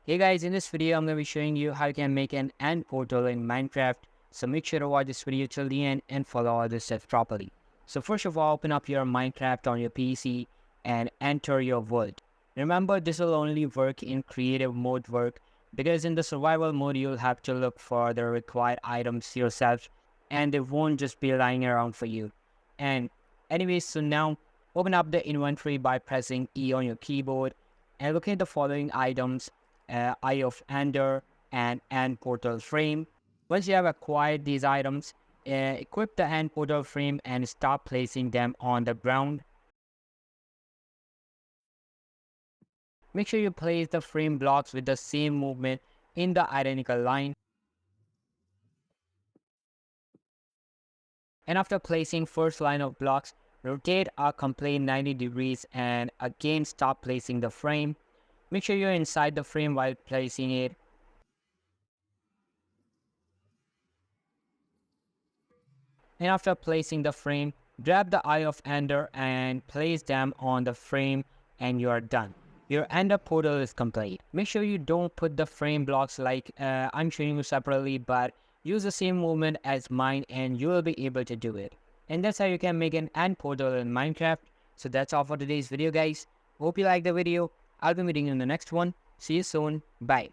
Hey guys, in this video I'm going to be showing you how you can make an end portal in Minecraft. So make sure to watch this video till the end and follow all the steps properly. So first of all, open up your Minecraft on your PC and enter your world. Remember, this will only work in creative mode because in the survival mode you'll have to look for the required items yourself and they won't just be lying around for you. And anyways, so now open up the inventory by pressing E on your keyboard and look at the following items: Eye of Ender, and End Portal Frame. Once you have acquired these items, equip the End Portal Frame and start placing them on the ground. Make sure you place the frame blocks with the same movement in the identical line. And after placing first line of blocks, rotate a complete 90 degrees and again start placing the frame. Make sure you're inside the frame while placing it. And after placing the frame, grab the Eye of Ender and place them on the frame and you are done. Your Ender portal is complete. Make sure you don't put the frame blocks like I'm showing you separately, but use the same movement as mine and you will be able to do it. And that's how you can make an end portal in Minecraft. So that's all for today's video guys. Hope you liked the video. I'll be meeting you in the next one. See you soon. Bye.